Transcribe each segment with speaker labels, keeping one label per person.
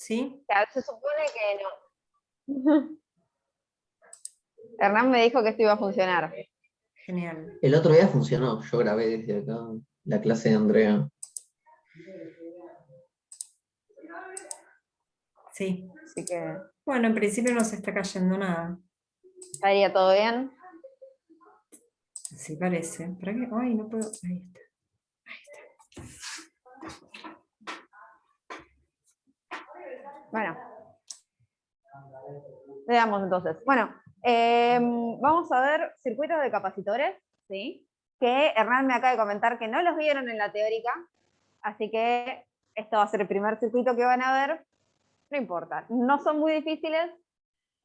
Speaker 1: ¿Sí?
Speaker 2: Se supone que no. Hernán me dijo que esto iba a funcionar.
Speaker 1: Genial.
Speaker 3: El otro día funcionó, yo grabé desde acá la clase de Andrea.
Speaker 1: Sí.
Speaker 2: Así que
Speaker 1: Bueno, en principio no se está cayendo nada.
Speaker 2: estaría todo bien.
Speaker 1: Sí, parece. ¿Para qué? Ay, no puedo. Ahí está.
Speaker 2: Bueno. Veamos entonces. Bueno, vamos a ver circuitos de capacitores, ¿sí? Que Hernán me acaba de comentar que no los vieron en la teórica, así que esto va a ser el primer circuito que van a ver. No importa, no son muy difíciles,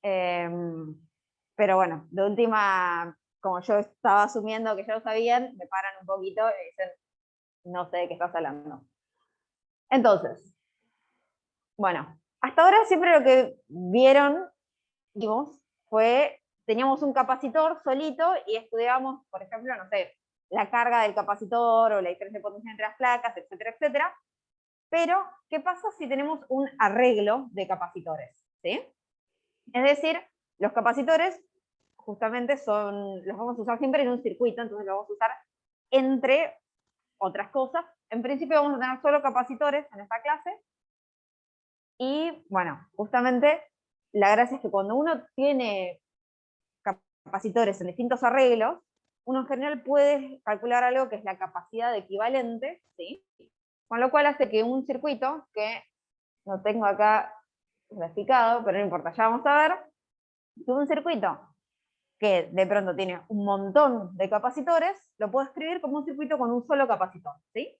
Speaker 2: pero bueno, de última, como yo estaba asumiendo que ya lo sabían, me paran un poquito y dicen, no sé de qué estás hablando. Entonces, bueno, hasta ahora siempre lo que vieron, vimos, teníamos un capacitor solito y estudiábamos, por ejemplo, no sé, la carga del capacitor o la diferencia de potencia entre las placas, etcétera, etcétera. Pero, ¿qué pasa si tenemos un arreglo de capacitores? ¿Sí? Es decir, los capacitores justamente los vamos a usar siempre en un circuito, entonces los vamos a usar entre otras cosas. En principio vamos a tener solo capacitores en esta clase. Y bueno, justamente la gracia es que cuando uno tiene capacitores en distintos arreglos, uno en general puede calcular algo que es la capacidad de equivalente, ¿sí? Con lo cual hace que un circuito, que no tengo acá graficado, pero no importa, ya vamos a ver, que un circuito que de pronto tiene un montón de capacitores, lo puedo escribir como un circuito con un solo capacitor, ¿sí?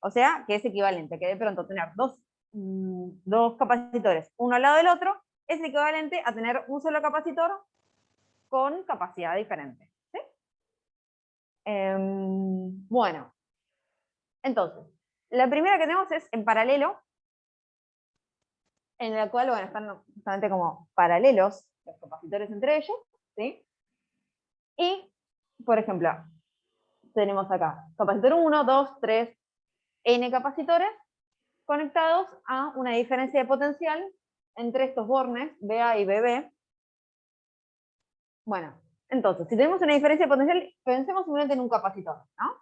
Speaker 2: O sea, que es equivalente, que de pronto tener dos capacitores uno al lado del otro es equivalente a tener un solo capacitor con capacidad diferente. ¿Sí? Bueno, entonces, la primera que tenemos es en paralelo, en la cual, bueno, están justamente como paralelos los capacitores entre ellos, ¿sí? Y, por ejemplo, tenemos acá capacitor 1, 2, 3, n capacitores conectados a una diferencia de potencial entre estos bornes, BA y BB. Bueno, entonces, si tenemos una diferencia de potencial, pensemos simplemente en un capacitor, ¿no?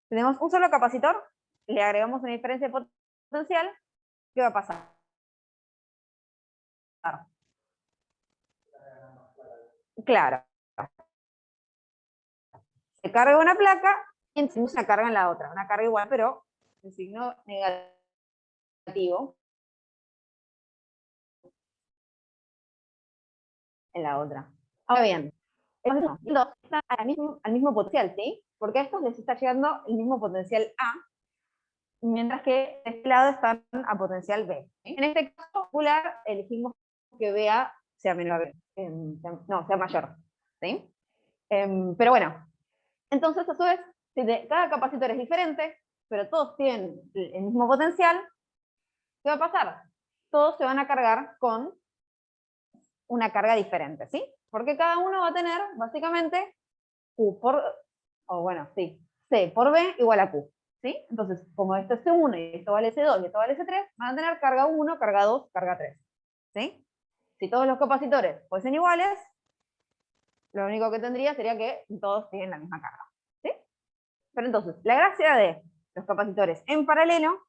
Speaker 2: Si tenemos un solo capacitor, le agregamos una diferencia de potencial, ¿qué va a pasar? Claro, se carga una placa y encima se carga en la otra, una carga igual, pero el signo negativo en la otra. Ahora bien, los dos están al mismo potencial, ¿sí? Porque a estos les está llegando el mismo potencial A, mientras que de este lado están a potencial B. En este caso particular, elegimos que BA sea menor, no, sea mayor, ¿sí? Pero bueno, entonces a su vez, si cada capacitor es diferente, pero todos tienen el mismo potencial, ¿qué va a pasar? Todos se van a cargar con una carga diferente, ¿sí? Porque cada uno va a tener, básicamente, Q por, o bueno, sí, C por B igual a Q, ¿sí? Entonces, como esto es C1 y esto vale C2 y esto vale C3, van a tener carga 1, carga 2, carga 3, ¿sí? Si todos los capacitores fuesen iguales, lo único que tendría sería que todos tienen la misma carga, ¿sí? Pero entonces, la gracia de los capacitores en paralelo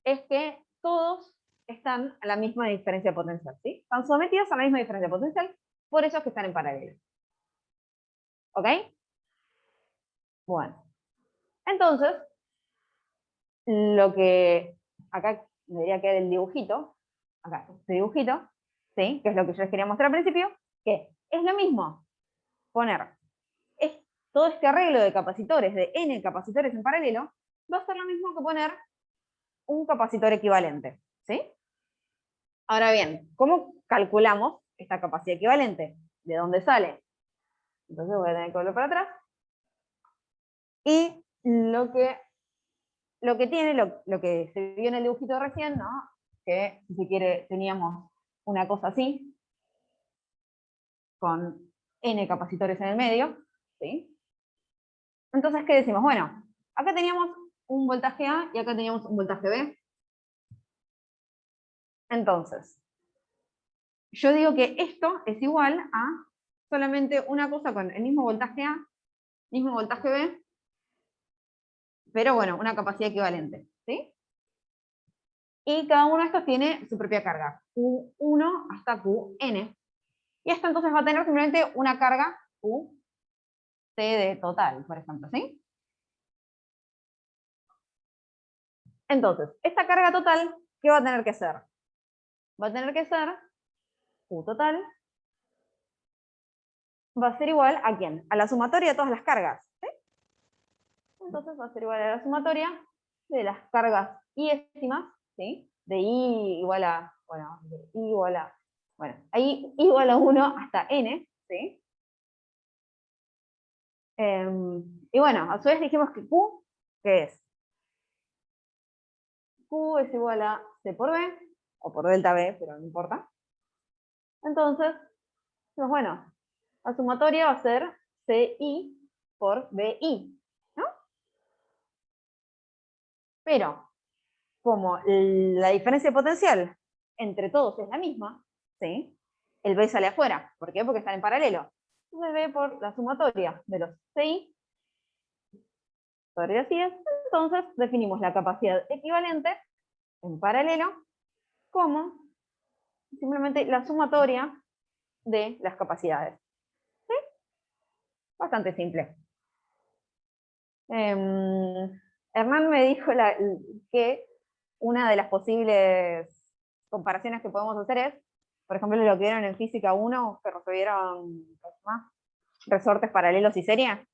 Speaker 2: es que todos están a la misma diferencia de potencial, ¿sí? Están sometidos a la misma diferencia de potencial, por eso es que están en paralelo. ¿Ok? Bueno. Entonces, lo que acá debería quedar el dibujito, acá, este dibujito, ¿sí? Que es lo que yo les quería mostrar al principio, que es lo mismo poner todo este arreglo de capacitores, de n capacitores en paralelo, va a ser lo mismo que poner un capacitor equivalente, ¿sí? Ahora bien, ¿cómo calculamos esta capacidad equivalente? ¿De dónde sale? Entonces voy a tener que volver para atrás. Y lo que tiene, lo que se vio en el dibujito recién, ¿no? Que si se quiere teníamos una cosa así, con n capacitores en el medio, ¿sí? Entonces, ¿qué decimos? Bueno, acá teníamos un voltaje A y acá teníamos un voltaje B. Entonces, yo digo que esto es igual a solamente una cosa con el mismo voltaje A, mismo voltaje B, pero bueno, una capacidad equivalente, ¿sí? Y cada uno de estos tiene su propia carga, Q1 hasta Qn. Y esto entonces va a tener simplemente una carga QT de total, por ejemplo, ¿sí? Entonces, esta carga total, ¿qué va a tener que ser? Va a tener que ser Q total, va a ser igual ¿a quién? A la sumatoria de todas las cargas, ¿sí? Entonces va a ser igual a la sumatoria de las cargas iésimas, ¿sí? De I igual a, bueno, de I igual a, bueno, ahí I igual a 1 hasta N, ¿sí? Y bueno, a su vez dijimos que Q, ¿qué es? Q es igual a C por B, o por delta B, pero no importa. Entonces, pues bueno, la sumatoria va a ser CI por BI, ¿no? Pero, como la diferencia potencial entre todos es la misma, ¿sí? El B sale afuera. ¿Por qué? Porque están en paralelo. Entonces B por la sumatoria de los CI, así es. Entonces definimos la capacidad equivalente en paralelo como simplemente la sumatoria de las capacidades. ¿Sí? Bastante simple. Hernán me dijo que una de las posibles comparaciones que podemos hacer es, por ejemplo, lo que vieron en Física 1, que resolvieron resortes paralelos y serie.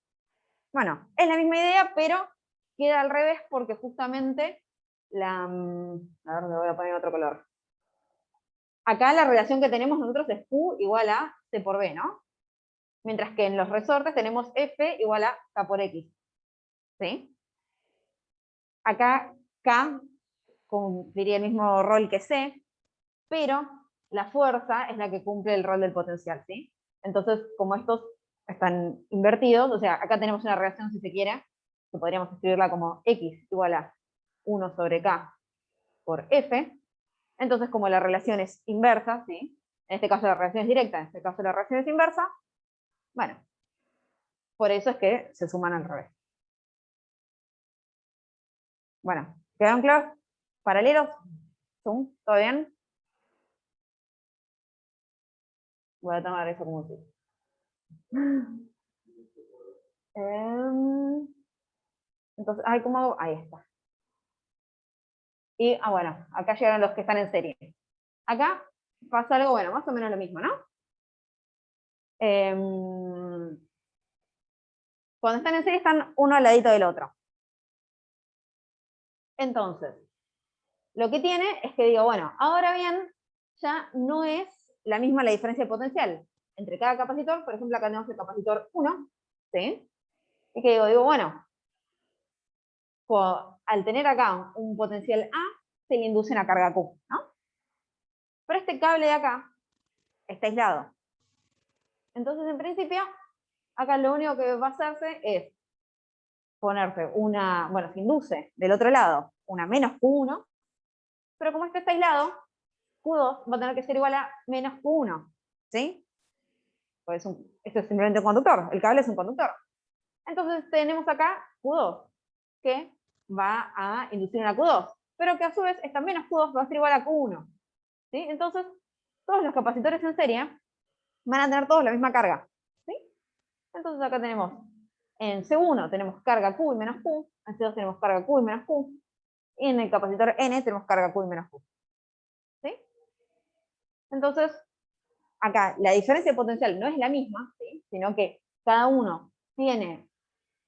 Speaker 2: Bueno, es la misma idea, pero queda al revés porque justamente a ver, me voy a poner otro color. Acá la relación que tenemos nosotros es Q igual a C por B, ¿no? Mientras que en los resortes tenemos F igual a K por X. ¿Sí? Acá K cumpliría el mismo rol que C, pero la fuerza es la que cumple el rol del potencial, ¿sí? Entonces, como estos están invertidos, o sea, acá tenemos una relación, si se quiere, que podríamos escribirla como X igual a 1 sobre K por F. Entonces, como la relación es inversa, ¿sí? En este caso la relación es directa, en este caso la relación es inversa, bueno, por eso es que se suman al revés. Bueno, ¿quedaron claros? ¿Paralelos? ¿Zoom? ¿Todo bien? Voy a tomar eso como sí. Entonces, ay, ¿cómo hago? Ahí está. Y, bueno, acá llegaron los que están en serie. Acá pasa algo, bueno, más o menos lo mismo, ¿no? Cuando están en serie están uno al ladito del otro. Entonces, lo que tiene es que digo, bueno, ahora bien, ya no es la misma la diferencia de potencial entre cada capacitor. Por ejemplo, acá tenemos el capacitor 1, ¿sí? Y que digo, bueno, al tener acá un potencial A, se le induce una carga Q, ¿no? Pero este cable de acá está aislado. Entonces, en principio, acá lo único que va a hacerse es ponerse se induce del otro lado una menos Q1, pero como este está aislado, Q2 va a tener que ser igual a menos Q1, ¿sí? Pues esto es simplemente un conductor, el cable es un conductor. Entonces tenemos acá Q2, que va a inducir una Q2, pero que a su vez esta menos Q2 va a ser igual a Q1, ¿sí? Entonces, todos los capacitores en serie van a tener todos la misma carga, ¿sí? Entonces acá tenemos, en C1 tenemos carga Q y menos Q, en C2 tenemos carga Q y menos Q, y en el capacitor N tenemos carga Q y menos Q, ¿sí? Entonces, acá la diferencia de potencial no es la misma, ¿sí? Sino que cada uno tiene,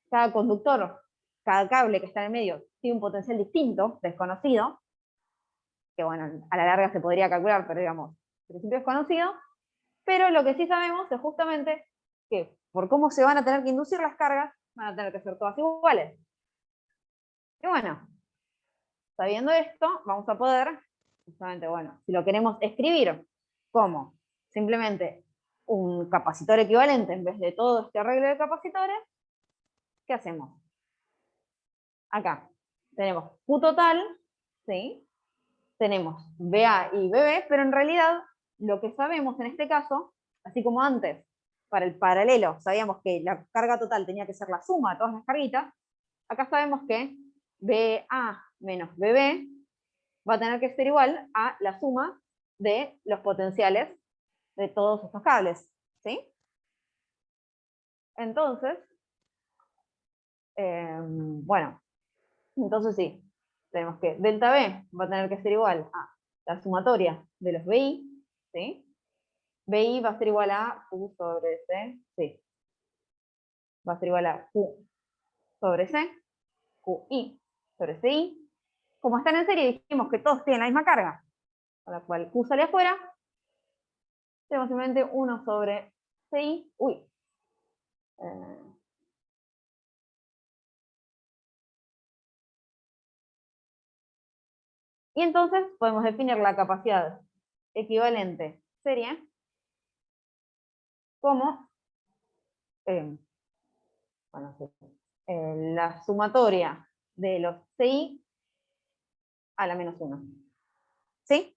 Speaker 2: cada conductor, cada cable que está en el medio, tiene un potencial distinto, desconocido, que bueno, a la larga se podría calcular, pero digamos, en principio es conocido, pero lo que sí sabemos es justamente que por cómo se van a tener que inducir las cargas, van a tener que ser todas iguales. Y bueno, sabiendo esto, vamos a poder, justamente, bueno, si lo queremos escribir como simplemente un capacitor equivalente en vez de todo este arreglo de capacitores, ¿qué hacemos? Acá tenemos Q total, ¿sí? tenemos BA y BB, pero en realidad lo que sabemos en este caso, así como antes, para el paralelo, sabíamos que la carga total tenía que ser la suma de todas las carguitas, acá sabemos que BA menos BB va a tener que ser igual a la suma de los potenciales de todos estos cables, ¿sí? Entonces, bueno, entonces sí, tenemos que delta B va a tener que ser igual a la sumatoria de los BI, ¿sí? BI va a ser igual a Q sobre C, sí. Va a ser igual a Q sobre C, QI sobre CI. Como están en serie, dijimos que todos tienen la misma carga, con la cual Q sale afuera, tenemos simplemente 1 sobre CI, eh, y entonces podemos definir la capacidad equivalente serie como bueno, sí, la sumatoria de los CI a la menos 1. ¿Sí?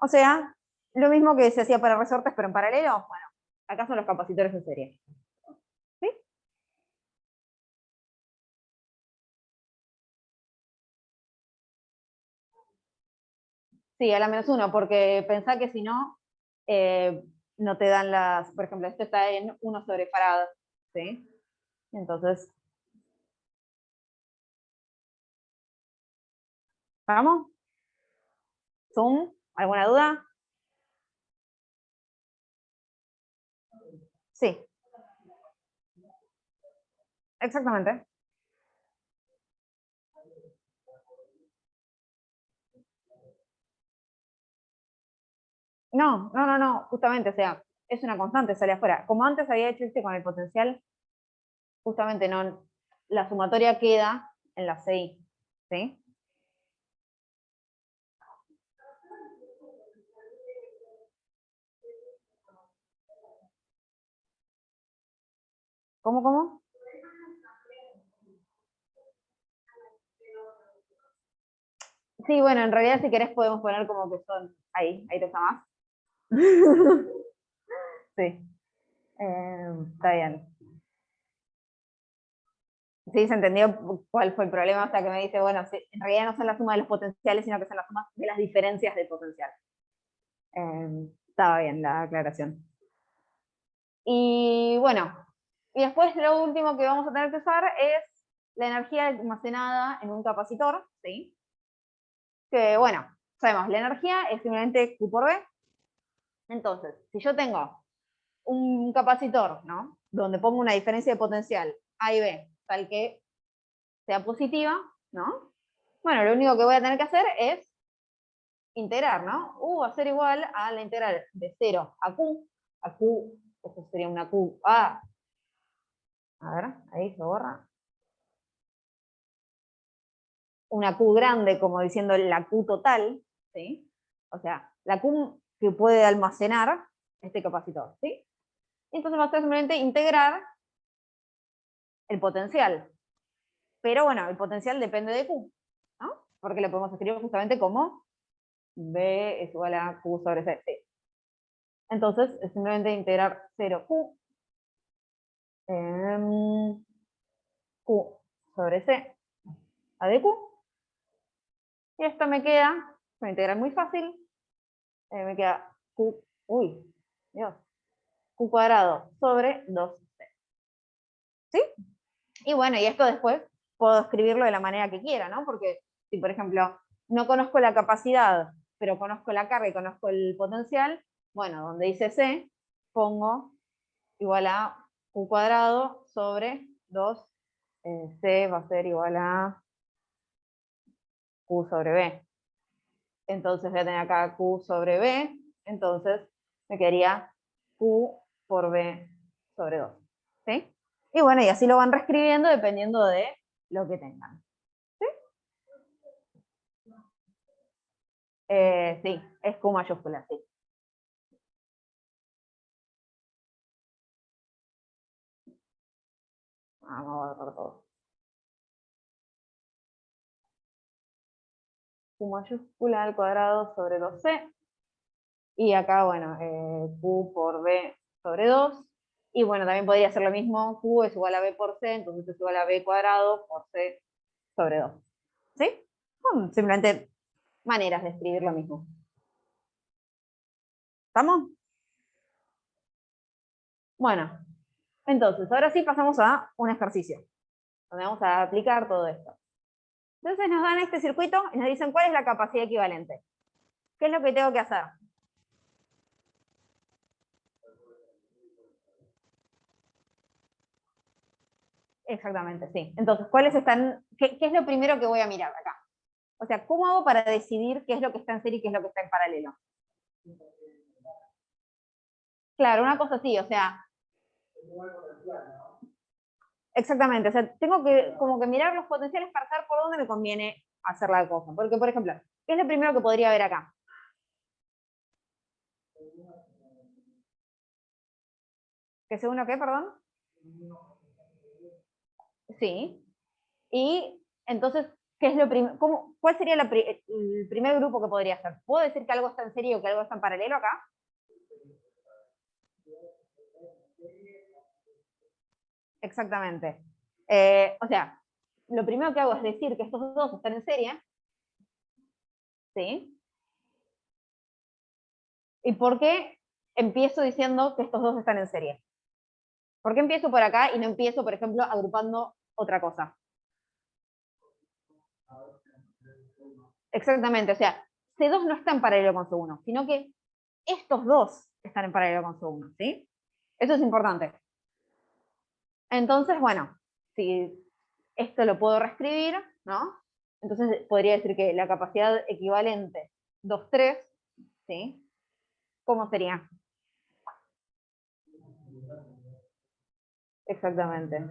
Speaker 2: O sea, lo mismo que se hacía para resortes, pero en paralelo, bueno, acá son los capacitores de serie. ¿Sí? Sí, a la menos 1, porque pensá que si no, no te dan las, por ejemplo, esto está en 1 sobre farad, ¿sí? Entonces, ¿vamos? ¿Zoom? ¿Alguna duda? Sí, exactamente. No, justamente, o sea, es una constante, sale afuera. Como antes había hecho con el potencial, justamente no, la sumatoria queda en la CI, ¿sí? ¿Cómo? Sí, bueno, en realidad si querés podemos poner como que son, ahí te está más. Sí, está bien. Sí, se entendió cuál fue el problema, hasta que me dice, bueno, sí, en realidad no son la suma de los potenciales, sino que son la suma de las diferencias de potencial. Estaba bien la aclaración. Y bueno, y después lo último que vamos a tener que usar es la energía almacenada en un capacitor, ¿sí? Que bueno, sabemos, la energía es simplemente Q por B. Entonces, si yo tengo un capacitor, ¿no? Donde pongo una diferencia de potencial A y B, tal que sea positiva, ¿no? Bueno, lo único que voy a tener que hacer es integrar, ¿no? U va a ser igual a la integral de 0 a Q, eso sería una Q, a ver, ahí se borra. Una Q grande, como diciendo la Q total, ¿sí? O sea, la Q que puede almacenar este capacitor, ¿sí? Entonces va a ser simplemente integrar el potencial. Pero bueno, el potencial depende de Q, ¿no? Porque lo podemos escribir justamente como B es igual a Q sobre C. Sí. Entonces es simplemente integrar 0Q Q sobre C a de Q. Y esto me queda, una integral muy fácil, me queda Q, Dios, Q cuadrado sobre 2C. ¿Sí? Y bueno, y esto después puedo escribirlo de la manera que quiera, ¿no? Porque si, por ejemplo, no conozco la capacidad, pero conozco la carga y conozco el potencial, bueno, donde dice C, pongo igual a Q cuadrado sobre 2, C va a ser igual a Q sobre B. Entonces voy a tener acá Q sobre B, entonces me quedaría Q por B sobre 2. ¿Sí? Y bueno, y así lo van reescribiendo dependiendo de lo que tengan. ¿Sí? Sí, es Q mayúscula, sí. Vamos a borrar todo. Q mayúscula al cuadrado sobre 2C. Y acá, bueno, Q por B sobre 2. Y bueno, también podría ser lo mismo, Q es igual a B por C, entonces es igual a B cuadrado por C sobre 2. ¿Sí? Son simplemente maneras de escribir lo mismo. ¿Estamos? Bueno, entonces, ahora sí pasamos a un ejercicio, donde vamos a aplicar todo esto. Entonces nos dan este circuito y nos dicen cuál es la capacidad equivalente. ¿Qué es lo que tengo que hacer? Exactamente, sí. Entonces, ¿cuáles están? ¿Qué es lo primero que voy a mirar acá? O sea, ¿cómo hago para decidir qué es lo que está en serie y qué es lo que está en paralelo? Claro, una cosa así, o sea, exactamente, o sea, tengo que como que mirar los potenciales para saber por dónde me conviene hacer la cosa. Porque, por ejemplo, ¿qué es lo primero que podría ver acá? ¿Que según lo qué, perdón? Sí. Y entonces, ¿qué es lo ¿cuál sería el primer grupo que podría ser? ¿Puedo decir que algo está en serie o que algo está en paralelo acá? Exactamente. O sea, lo primero que hago es decir que estos dos están en serie. ¿Sí? ¿Y por qué empiezo diciendo que estos dos están en serie? ¿Por qué empiezo por acá y no empiezo, por ejemplo, agrupando otra cosa? Exactamente, o sea, C2 no está en paralelo con C1, sino que estos dos están en paralelo con C1, ¿sí? Eso es importante. Entonces, bueno, si esto lo puedo reescribir, ¿no? Entonces podría decir que la capacidad equivalente 2,3, ¿sí? ¿Cómo sería? Exactamente.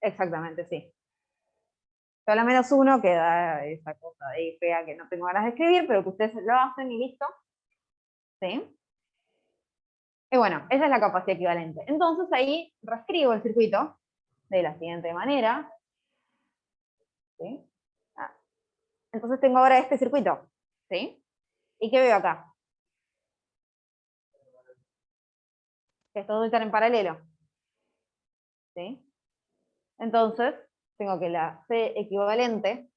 Speaker 2: Exactamente, sí. Solo menos uno queda esa cosa ahí fea que no tengo ganas de escribir, pero que ustedes lo hacen y listo. ¿Sí? Y bueno, esa es la capacidad equivalente. Entonces ahí reescribo el circuito de la siguiente manera. ¿Sí? Ah, entonces tengo ahora este circuito. ¿Sí? ¿Y qué veo acá? Que estos dos están en paralelo. ¿Sí? Entonces, tengo que la C equivalente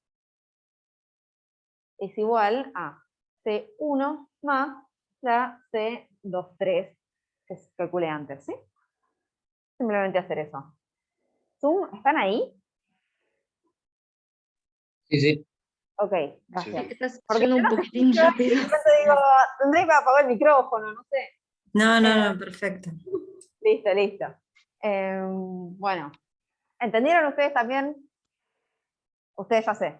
Speaker 2: es igual a C1 más la C23 que calculé antes. ¿Sí? Simplemente hacer eso. ¿Zoom? ¿Están ahí?
Speaker 3: Sí, sí.
Speaker 2: Ok,
Speaker 4: Sí,
Speaker 2: gracias.
Speaker 4: sí.
Speaker 1: Estás
Speaker 2: Porque
Speaker 1: yendo
Speaker 2: yo
Speaker 1: un
Speaker 2: no sé
Speaker 1: poquitín
Speaker 2: si yo de
Speaker 1: rápido.
Speaker 2: repente digo, tendré que apagar el micrófono, no sé.
Speaker 1: No, no, no, perfecto.
Speaker 2: Listo, listo. Bueno, ¿entendieron ustedes también? Ustedes ya sé.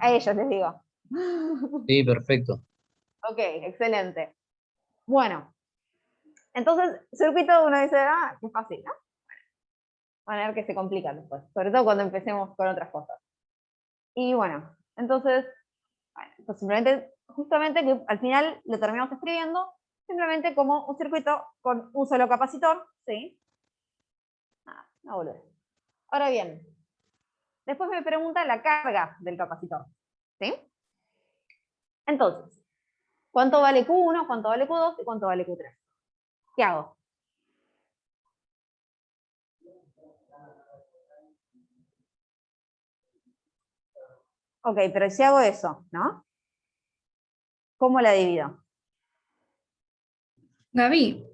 Speaker 2: A ellos les digo.
Speaker 3: Sí, perfecto.
Speaker 2: Ok, excelente. Bueno, entonces, circuito uno dice, ah, qué fácil, ¿no? Van a ver que se complican después, sobre todo cuando empecemos con otras cosas. Y bueno, entonces, bueno, pues simplemente, justamente que al final lo terminamos escribiendo simplemente como un circuito con un solo capacitor, ¿sí? Nada, no boludez. Ahora bien, después me pregunta la carga del capacitor, ¿sí? Entonces, ¿cuánto vale Q1, cuánto vale Q2 y cuánto vale Q3? ¿Qué hago? Ok, pero si hago eso, ¿no? ¿Cómo la divido?
Speaker 5: Gaby,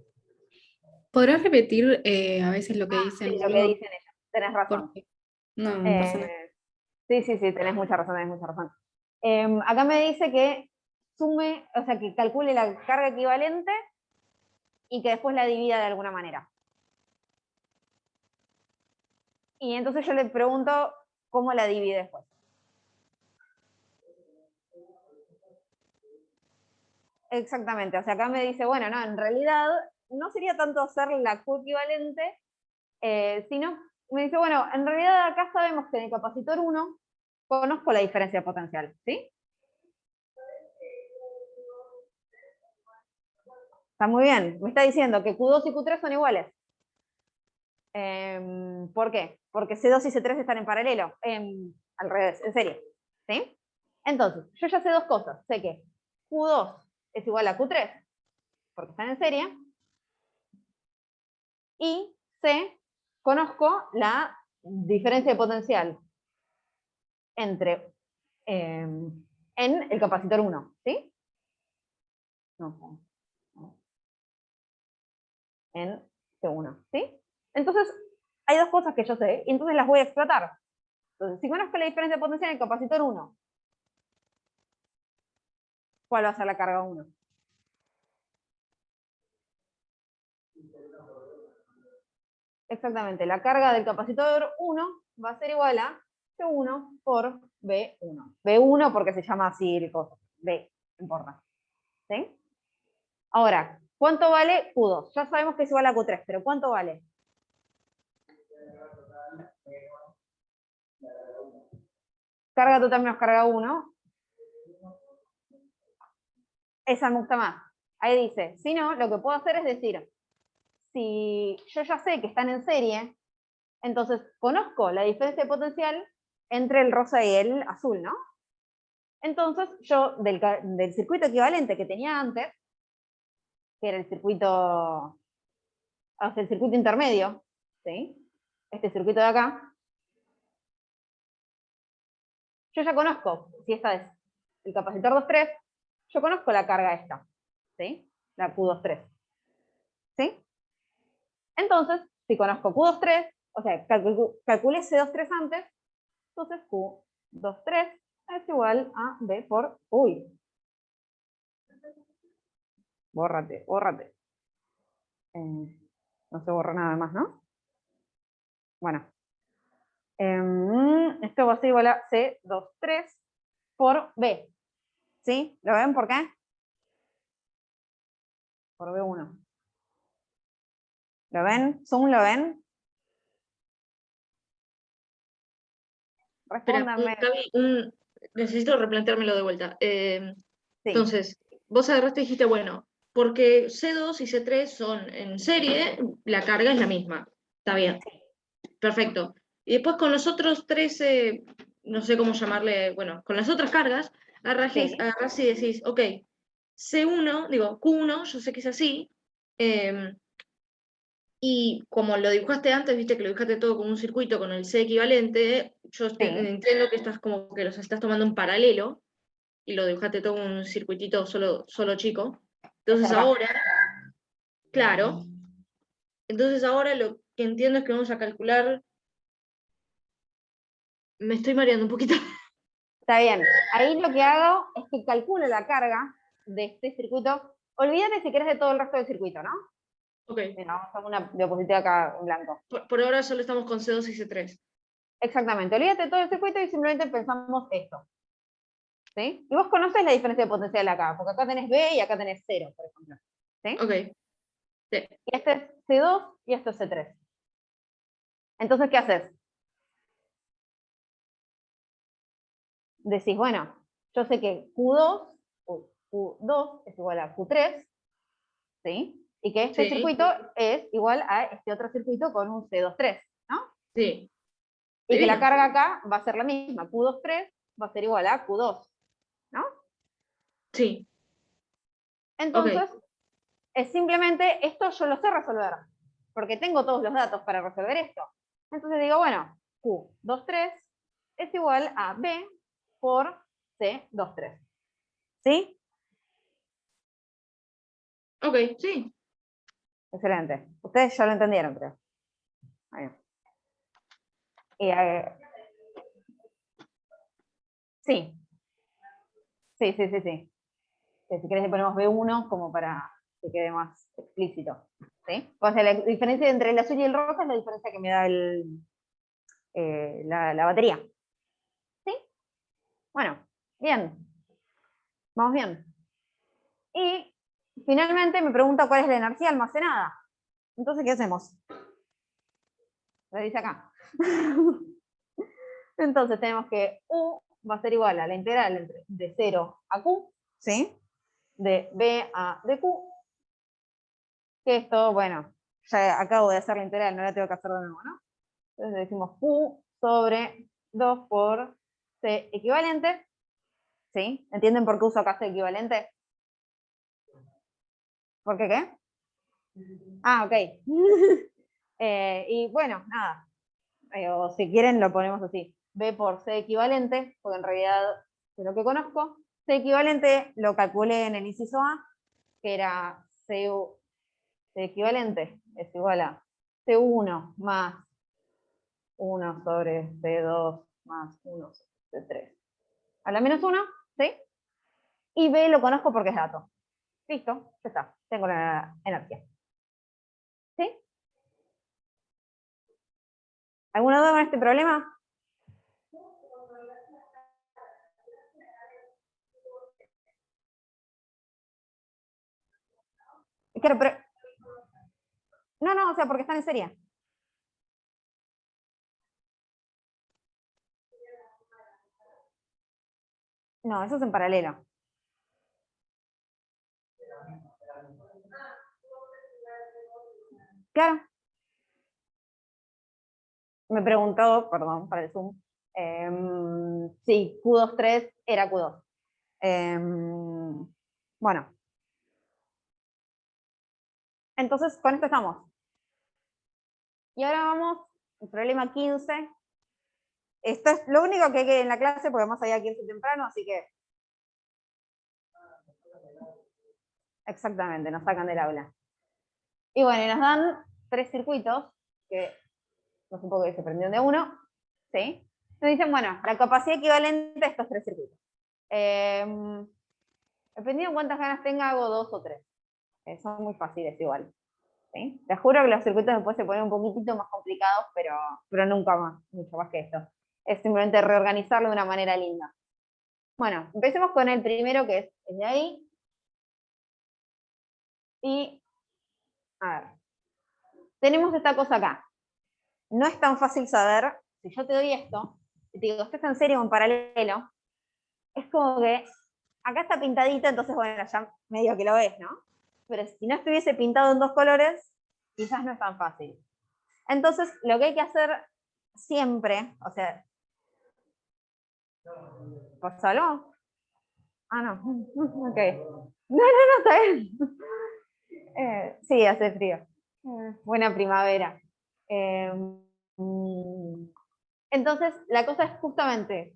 Speaker 5: ¿podrás repetir a veces lo que
Speaker 2: Sí,
Speaker 5: dicen?
Speaker 2: lo que
Speaker 5: Perdón,
Speaker 2: dicen ellos. Tenés razón.
Speaker 5: porque no pasa nada.
Speaker 2: Sí, sí, sí, tenés mucha razón, tenés mucha razón. Acá me dice que sume, o sea, que calcule la carga equivalente y que después la divida de alguna manera. Y entonces yo le pregunto cómo la divide después. Exactamente, o sea, acá me dice, bueno, no, en realidad no sería tanto hacer la Q equivalente, sino me dice, bueno, en realidad acá sabemos que en el capacitor 1 conozco la diferencia de potencial, ¿sí? Está muy bien, me está diciendo que Q2 y Q3 son iguales. ¿Por qué? Porque C2 y C3 están en paralelo. al revés, en serie. ¿Sí? Entonces, yo ya sé dos cosas. Sé que Q2 es igual a Q3, porque están en serie, y conozco la diferencia de potencial entre en el capacitor 1, ¿sí? No, en C1, ¿sí? Entonces, hay dos cosas que yo sé, y entonces las voy a explotar. Entonces, si conozco la diferencia de potencial en el capacitor 1, ¿cuál va a ser la carga 1? Exactamente, la carga del capacitor 1 va a ser igual a C1 por B1. B1 porque se llama así el coso. B, no importa. ¿Sí? Ahora, ¿cuánto vale Q2? Ya sabemos que es igual a Q3, pero ¿cuánto vale? Carga total menos carga 1. Esa me gusta más. Ahí dice, si no, lo que puedo hacer es decir, si yo ya sé que están en serie, entonces conozco la diferencia de potencial entre el rosa y el azul, ¿no? Entonces yo del circuito equivalente que tenía antes, que era el circuito intermedio, ¿sí? Este circuito de acá, yo ya conozco, si esta es el capacitor 2.3, yo conozco la carga esta, ¿sí? La Q2.3, ¿sí? Entonces, si conozco Q2.3, o sea, calculé C2.3 antes, entonces Q2.3 es igual a B por, uy, bórrate. No se borra nada más, ¿no? Bueno. Esto va a ser igual a C2.3 por B. ¿Sí? ¿Lo ven por qué? Por B1. ¿Lo ven? ¿Zoom lo ven?
Speaker 5: Espera,
Speaker 2: Respóndanme.
Speaker 5: Gaby, necesito replanteármelo de vuelta.
Speaker 2: Sí,
Speaker 5: Entonces, vos agarraste y dijiste, bueno, porque C2 y C3 son en serie, la carga es la misma. Está bien, perfecto. Y después con los otros tres, no sé cómo llamarle, bueno, con las otras cargas,
Speaker 2: sí,
Speaker 5: agarrás y decís, ok, C1, digo, Q1, yo sé que es así, y como lo dibujaste antes, viste que lo dibujaste todo como un circuito con el C equivalente, yo
Speaker 2: sí.
Speaker 5: entiendo que estás como que los estás tomando en paralelo y lo dibujaste todo como un circuitito solo chico.
Speaker 2: Ese
Speaker 5: Entonces
Speaker 2: de acá.
Speaker 5: ahora, claro, entonces ahora lo que entiendo es que vamos a calcular, me estoy mareando un poquito.
Speaker 2: Está bien. Ahí lo que hago es que calculo la carga de este circuito. Olvídate si querés de todo el resto del circuito, ¿no?
Speaker 5: Ok,
Speaker 2: Mira, vamos a hacer una diapositiva acá en blanco.
Speaker 5: por ahora solo estamos con C2 y C3.
Speaker 2: Exactamente. Olvídate de todo el circuito y simplemente pensamos esto. ¿Sí? Y vos conoces la diferencia de potencial acá, porque acá tenés B y acá tenés 0, por ejemplo. ¿Sí?
Speaker 5: Ok, sí,
Speaker 2: Y este es C2 y esto es C3. Entonces, ¿qué haces? Decís, bueno, yo sé que Q2 es igual a Q3, ¿sí? Y que este
Speaker 5: sí,
Speaker 2: circuito es igual a este otro circuito con un C2.3, ¿no?
Speaker 5: sí,
Speaker 2: Y que la
Speaker 5: divino.
Speaker 2: carga acá va a ser la misma, Q2.3 va a ser igual a Q2, ¿no?
Speaker 5: Sí, ok,
Speaker 2: Entonces, es simplemente esto yo lo sé resolver, porque tengo todos los datos para resolver esto. Entonces digo, bueno, Q2.3 es igual a B por C2.3. ¿Sí?
Speaker 5: ok, sí.
Speaker 2: Excelente. Ustedes ya lo entendieron, creo. Ahí. Y, sí, sí. Que si querés le ponemos B1 como para que quede más explícito. ¿Sí? O sea, la diferencia entre el azul y el rojo es la diferencia que me da la batería. ¿Sí? Bueno, bien. Vamos bien. Y finalmente me pregunta cuál es la energía almacenada. Entonces, ¿qué hacemos? Lo dice acá. Entonces tenemos que U va a ser igual a la integral de 0 a Q, ¿sí? De B a dq, que esto, bueno, ya acabo de hacer la integral, no la tengo que hacer de nuevo, ¿no? Entonces decimos Q sobre 2 por C equivalente. ¿Sí? ¿Entienden por qué uso acá C equivalente? ¿Por qué qué? Ah, ok. Y bueno, nada. O si quieren lo ponemos así. B por C equivalente, porque en realidad es lo que conozco. C equivalente lo calculé en el inciso A, que era C equivalente es igual a C1 más 1 sobre C2 más 1 sobre C3 a la menos 1, ¿sí? Y B lo conozco porque es dato. Listo, ya está. Tengo la energía. ¿Sí? ¿Alguna duda con este problema? Claro, pero... No, o sea, porque están en serie. No, eso es en paralelo. Claro. Me preguntó, perdón, para el Zoom, si Q23 era Q2. Bueno. Entonces, con esto estamos. Y ahora vamos al problema 15. Esto es lo único que hay que en la clase, porque más allá 15 temprano, así que... Exactamente, nos sacan del aula. Y bueno, y nos dan 3 circuitos, que no sé un poco que se prendieron de uno, ¿sí? Nos dicen, bueno, la capacidad equivalente a estos 3 circuitos. Dependiendo de cuántas ganas tenga, hago 2 o 3. Son muy fáciles igual. ¿Sí? Te juro que los circuitos después se ponen un poquitito más complicados, pero nunca más, mucho más que esto. Es simplemente reorganizarlo de una manera linda. Bueno, empecemos con el primero, que es de ahí. Y, a ver, tenemos esta cosa acá. No es tan fácil saber, si yo te doy esto, y te digo, ¿esto está en serio o en paralelo? Es como que acá está pintadito, entonces bueno, ya medio que lo ves, ¿no? Pero si no estuviese pintado en 2 colores, quizás no es tan fácil. Entonces, lo que hay que hacer siempre, o sea, ¿pasalo? Ah, no. Ok. No, está bien. Sí, hace frío. Buena primavera. Entonces, la cosa es justamente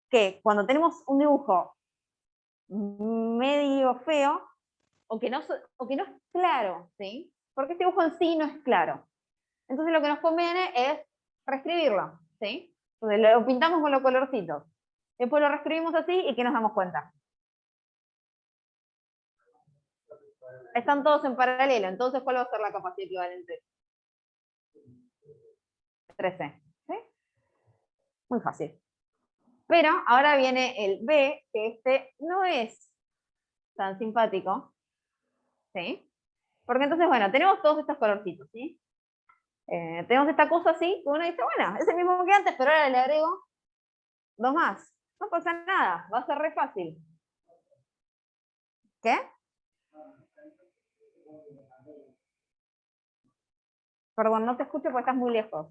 Speaker 2: que cuando tenemos un dibujo medio feo, o que no es claro, ¿sí? Porque este dibujo en sí no es claro. Entonces, lo que nos conviene es reescribirlo, ¿sí? Entonces, lo pintamos con los colorcitos. Después lo reescribimos así y que nos damos cuenta. Están todos en paralelo, entonces ¿cuál va a ser la capacidad equivalente? 13. ¿Sí? Muy fácil. Pero ahora viene el B, que este no es tan simpático. ¿Sí? Porque entonces, bueno, tenemos todos estos colorcitos, ¿sí? Tenemos esta cosa así, que uno dice, bueno, es el mismo que antes, pero ahora le agrego 2 más. No pasa nada, va a ser re fácil. ¿Qué? Perdón, no te escucho porque estás muy lejos.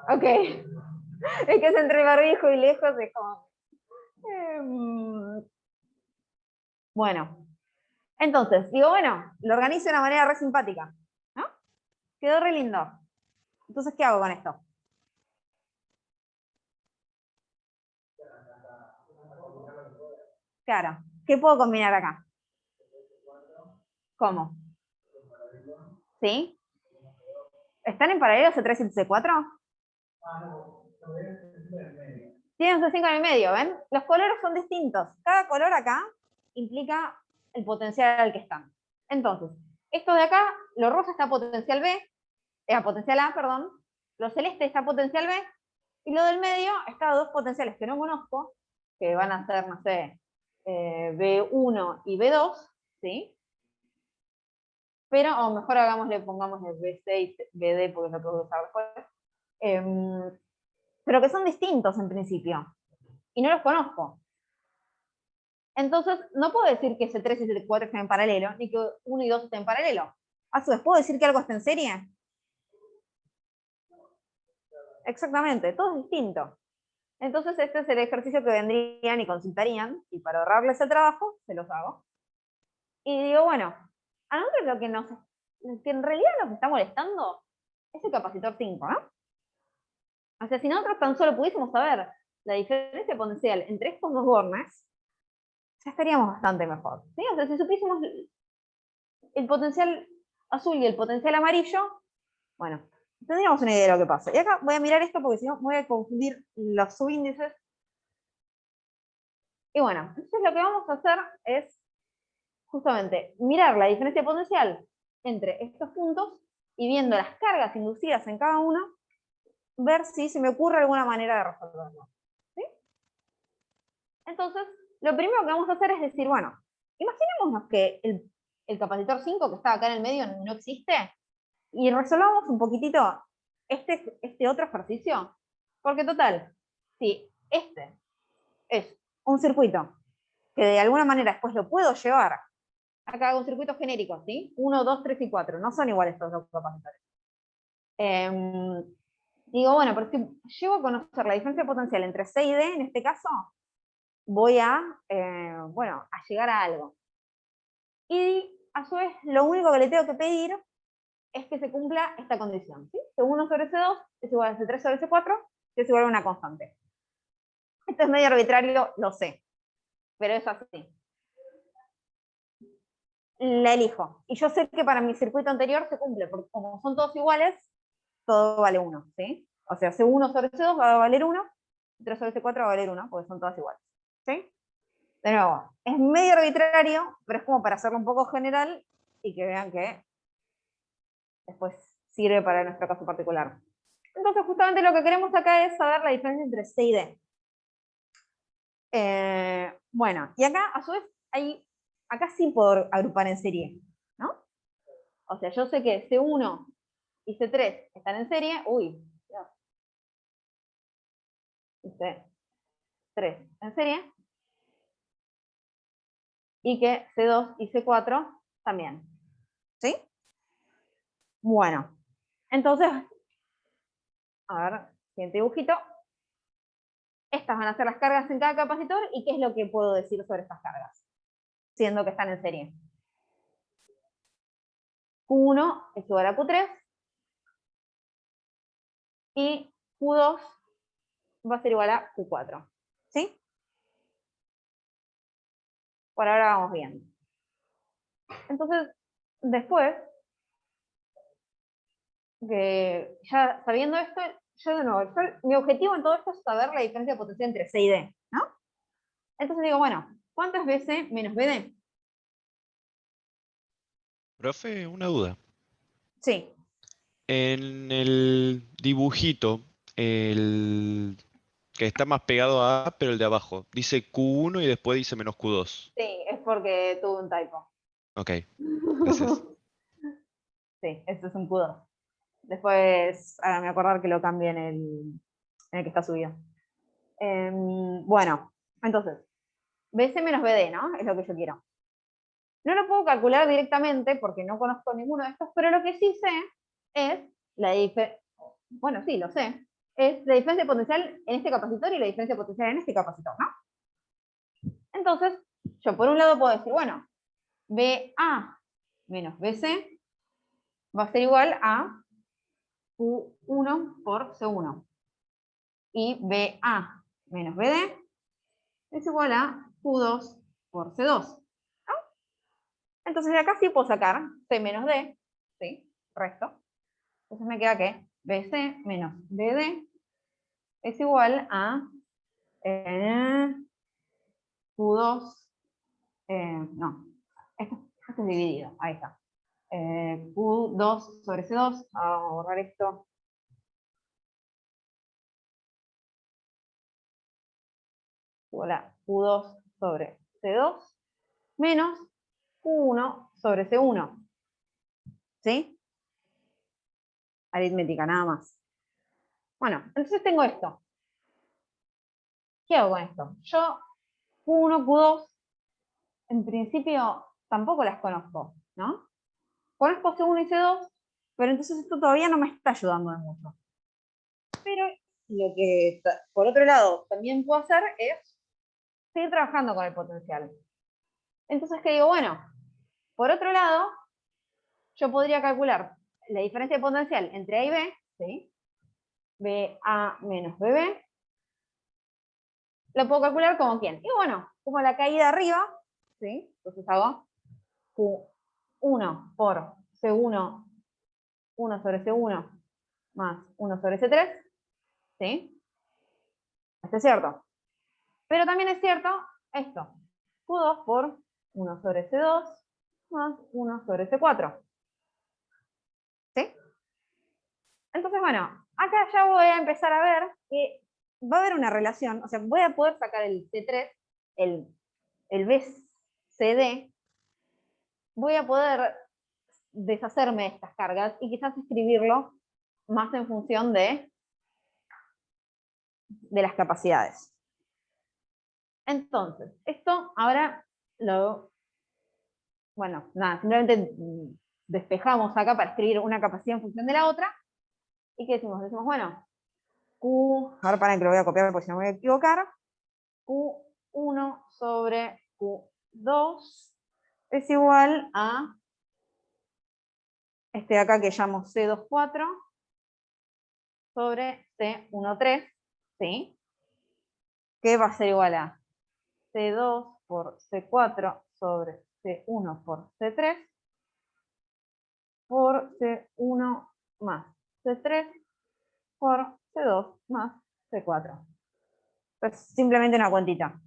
Speaker 2: Ok. Es que es entre barbijo y lejos, es como... Bueno. Entonces, digo, bueno, lo organizo de una manera re simpática, ¿no? Quedó re lindo. Entonces, ¿qué hago con esto? Claro, ¿qué puedo combinar acá? ¿Cómo? ¿Sí? ¿Están en paralelo C3 y C4? Tienen C5 en el medio, ¿ven? Los colores son distintos. Cada color acá implica el potencial al que están. Entonces, esto de acá, lo rosa está a potencial B, a potencial A, perdón, lo celeste está a potencial B, y lo del medio está a 2 potenciales que no conozco, que van a ser, no sé, B1 y B2, ¿sí? Pero, o mejor pongámosle B6, BD, porque es lo que voy a usar después. Pero que son distintos en principio, y no los conozco. Entonces, no puedo decir que C3 y C4 estén en paralelo, ni que 1 y 2 estén en paralelo. A su vez, ¿puedo decir que algo está en serie? Exactamente, todo es distinto. Entonces este es el ejercicio que vendrían y consultarían, y para ahorrarles el trabajo, se los hago. Y digo, bueno, a nosotros lo que en realidad nos está molestando es el capacitor 5, ¿no? O sea, si nosotros tan solo pudiésemos saber la diferencia potencial entre estos dos bornes, ya estaríamos bastante mejor, ¿sí? O sea, si supiésemos el potencial azul y el potencial amarillo, bueno, tendríamos una idea de lo que pasa. Y acá voy a mirar esto porque si no me voy a confundir los subíndices. Y bueno, entonces lo que vamos a hacer es justamente mirar la diferencia potencial entre estos puntos y viendo las cargas inducidas en cada uno, ver si se me ocurre alguna manera de resolverlo. ¿Sí? Entonces, lo primero que vamos a hacer es decir, bueno, imaginémonos que el capacitor 5 que está acá en el medio no existe, y resolvamos un poquitito este otro ejercicio, porque total, si este es un circuito que de alguna manera después lo puedo llevar, acá hago un circuito genérico, ¿sí? 1, 2, 3 y 4, no son iguales estos dos capacitores. Digo, bueno, pero si llego a conocer la diferencia potencial entre C y D, en este caso, voy a, bueno, a llegar a algo. Y a su vez, lo único que le tengo que pedir es que se cumpla esta condición, ¿sí? C1 sobre C2 es igual a C3 sobre C4, que es igual a una constante. Esto es medio arbitrario, lo sé, pero es así. La elijo. Y yo sé que para mi circuito anterior se cumple, porque como son todos iguales, todo vale 1, ¿sí? O sea, C1 sobre C2 va a valer 1, C3 sobre C4 va a valer 1, porque son todas iguales, ¿sí? De nuevo, es medio arbitrario, pero es como para hacerlo un poco general y que vean que después sirve para nuestro caso particular. Entonces, justamente lo que queremos acá es saber la diferencia entre C y D. Bueno, y acá, a su vez, acá sí puedo agrupar en serie, ¿no? O sea, yo sé que C1 y C3 están en serie, Dios. C3 en serie, y que C2 y C4 también, ¿sí? Bueno, entonces, a ver, siguiente dibujito. Estas van a ser las cargas en cada capacitor, y ¿qué es lo que puedo decir sobre estas cargas? Siendo que están en serie. Q1 es igual a Q3, y Q2 va a ser igual a Q4. ¿Sí? Por ahora vamos bien. Entonces, después, que ya sabiendo esto, yo de nuevo, mi objetivo en todo esto es saber la diferencia de potencial entre C y D, ¿no? Entonces digo, bueno, ¿cuánto es BC menos BD?
Speaker 4: Profe, una duda.
Speaker 2: Sí,
Speaker 4: En el dibujito, el que está más pegado a A, pero el de abajo, dice Q1 y después dice menos Q2.
Speaker 2: sí, es porque tuve un typo.
Speaker 4: Ok, gracias.
Speaker 2: Sí, este es un Q2. Después, hágame acordar que lo cambie en el que está subido. Bueno, entonces, BC menos BD, ¿no? Es lo que yo quiero. No lo puedo calcular directamente porque no conozco ninguno de estos, pero lo que sí sé es la diferencia, bueno, sí, lo sé, es la diferencia potencial en este capacitor y la diferencia potencial en este capacitor, ¿no? Entonces, yo por un lado puedo decir, bueno, BA menos BC va a ser igual a Q1 por C1. Y BA menos BD es igual a Q2 por C2. ¿No? Entonces de acá sí puedo sacar C menos D, ¿sí? Resto. Entonces me queda que BC menos BD es igual a Q2, no, esto es dividido, ahí está. Q2 sobre C2, vamos a borrar esto. Igual a Q2 sobre C2 menos Q1 sobre C1. ¿Sí? Aritmética, nada más. Bueno, entonces tengo esto. ¿Qué hago con esto? Yo Q1, Q2, en principio tampoco las conozco, ¿no? Conozco C1 y C2, pero entonces esto todavía no me está ayudando de mucho. Pero lo que, por otro lado, también puedo hacer es seguir trabajando con el potencial. Entonces, ¿qué digo? Bueno, por otro lado, yo podría calcular la diferencia de potencial entre A y B, ¿sí? BA menos BB, lo puedo calcular como ¿quién? Y bueno, como la caída arriba, ¿sí? Entonces hago Q1 por C1, 1 sobre C1 más 1 sobre C3, ¿sí? Esto es cierto. Pero también es cierto esto, Q2 por 1 sobre C2 más 1 sobre C4. ¿Sí? Entonces, bueno, acá ya voy a empezar a ver que va a haber una relación, o sea, voy a poder sacar el C3, el BCD, voy a poder deshacerme de estas cargas y quizás escribirlo más en función de las capacidades. Entonces, esto ahora bueno, nada, simplemente despejamos acá para escribir una capacidad en función de la otra. ¿Y qué decimos? Decimos, bueno, ahora para que lo voy a copiar porque si no me voy a equivocar, Q1 sobre Q2 es igual a este de acá que llamo C24 sobre C13, ¿sí? Que va a ser igual a C2 por C4 sobre C1 por C3 por C1 más C3 por C2 más C4. Es simplemente una cuentita.